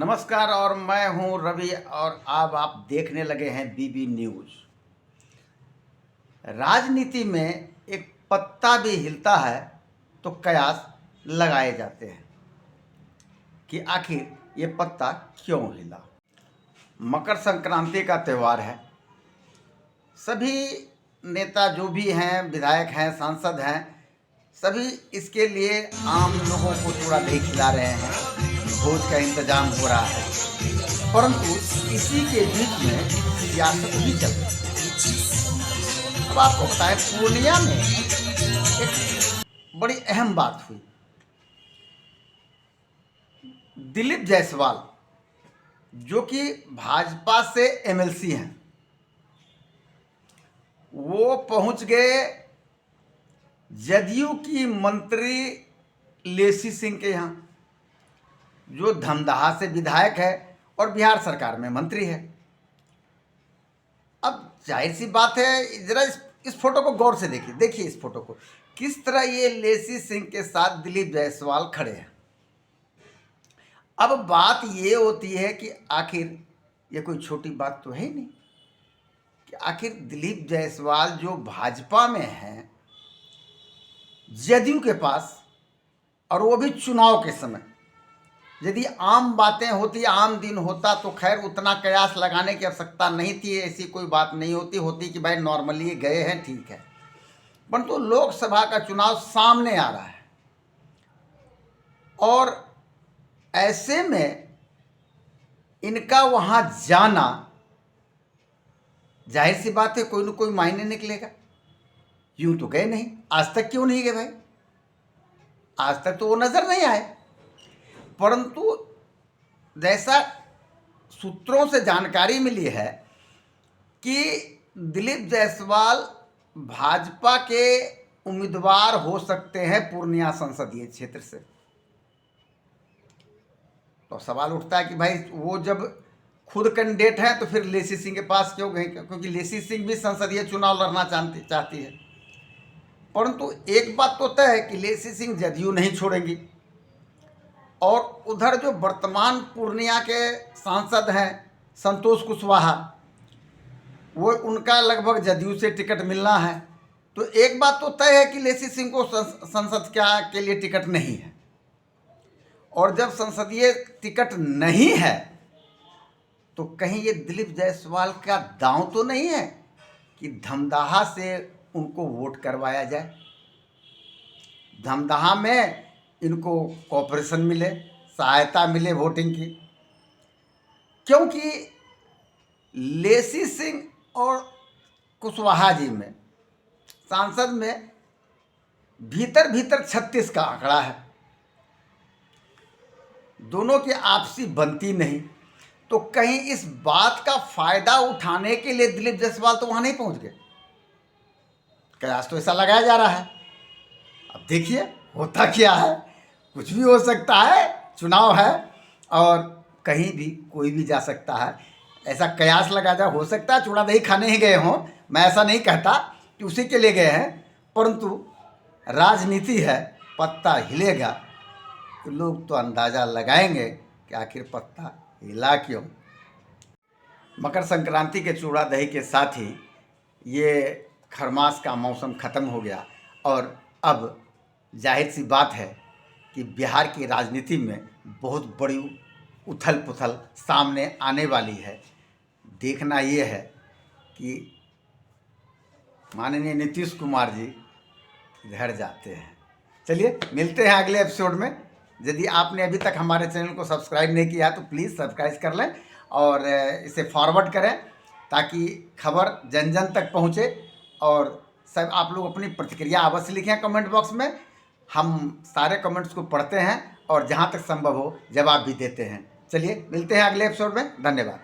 नमस्कार और मैं हूं रवि और अब आप देखने लगे हैं बीबी न्यूज़। राजनीति में एक पत्ता भी हिलता है तो कयास लगाए जाते हैं कि आखिर ये पत्ता क्यों हिला। मकर संक्रांति का त्यौहार है। सभी नेता जो भी हैं, विधायक हैं, सांसद हैं, सभी इसके लिए आम लोगों को चूड़ा दही खिला रहे हैं, भोज का इंतजाम हो रहा है। परंतु इसी के बीच में सियासत भी चल रही है। अब आपको बताएं, पूर्णिया में एक बड़ी अहम बात हुई। दिलीप जायसवाल जो कि भाजपा से एमएलसी हैं, वो पहुंच गए जदयू की मंत्री लेसी सिंह के यहाँ, जो धमदाहा से विधायक है और बिहार सरकार में मंत्री है। अब जाहिर सी बात है, जरा इस फोटो को गौर से देखिए इस फोटो को, किस तरह ये लेसी सिंह के साथ दिलीप जायसवाल खड़े हैं। अब बात ये होती है कि आखिर ये कोई छोटी बात तो है ही नहीं कि आखिर दिलीप जायसवाल जो भाजपा में हैं, जदयू के पास, और वो भी चुनाव के समय, यदि आम बातें होती, आम दिन होता तो खैर उतना कयास लगाने की आवश्यकता नहीं थी, ऐसी कोई बात नहीं होती कि भाई नॉर्मली गए हैं, ठीक है। परंतु लोकसभा का चुनाव सामने आ रहा है और ऐसे में इनका वहां जाना, जाहिर सी बात है, कोई न कोई मायने निकलेगा। यूं तो गए नहीं, आज तक क्यों नहीं गए भाई? आज तक तो वो नजर नहीं आए। परंतु जैसा सूत्रों से जानकारी मिली है कि दिलीप जायसवाल भाजपा के उम्मीदवार हो सकते हैं पूर्णिया संसदीय क्षेत्र से। तो सवाल उठता है कि भाई वो जब खुद कैंडिडेट हैं तो फिर लेसी सिंह के पास क्यों गए? क्योंकि लेसी सिंह भी संसदीय चुनाव लड़ना चाहती है। परंतु एक बात तो तय है कि लेसी सिंह जदयू नहीं छोड़ेंगी, और उधर जो वर्तमान पूर्णिया के सांसद हैं संतोष कुशवाहा, वो उनका लगभग जदयू से टिकट मिलना है। तो एक बात तो तय है कि लेसी सिंह को संसद के लिए टिकट नहीं है, और जब संसदीय टिकट नहीं है तो कहीं ये दिलीप जायसवाल का दांव तो नहीं है कि धमदाहा से उनको वोट करवाया जाए, धमदाहा में इनको कॉपरेशन मिले, सहायता मिले वोटिंग की। क्योंकि लेसी सिंह और कुशवाहा जी में, सांसद में भीतर 36 का आंकड़ा है, दोनों की आपसी बनती नहीं। तो कहीं इस बात का फायदा उठाने के लिए दिलीप जायसवाल तो वहां नहीं पहुंच गए। कयास तो ऐसा लगाया जा रहा है। अब देखिए होता क्या है, कुछ भी हो सकता है, चुनाव है और कहीं भी कोई भी जा सकता है। ऐसा कयास लगा जा, हो सकता है चूड़ा दही खाने ही गए हों, मैं ऐसा नहीं कहता कि उसी के लिए गए हैं, परंतु राजनीति है, पत्ता हिलेगा तो लोग तो अंदाज़ा लगाएंगे कि आखिर पत्ता हिला क्यों। मकर संक्रांति के चूड़ा दही के साथ ही ये खरमास का मौसम ख़त्म हो गया और अब जाहिर सी बात है कि बिहार की राजनीति में बहुत बड़ी उथल पुथल सामने आने वाली है। देखना ये है कि माननीय नीतीश कुमार जी घर जाते हैं। चलिए मिलते हैं अगले एपिसोड में। यदि आपने अभी तक हमारे चैनल को सब्सक्राइब नहीं किया तो प्लीज़ सब्सक्राइब कर लें और इसे फॉरवर्ड करें ताकि खबर जन जन तक पहुँचे। और सब आप लोग अपनी प्रतिक्रिया अवश्य लिखें कमेंट बॉक्स में। हम सारे कमेंट्स को पढ़ते हैं और जहाँ तक संभव हो जवाब भी देते हैं। चलिए मिलते हैं अगले एपिसोड में। धन्यवाद।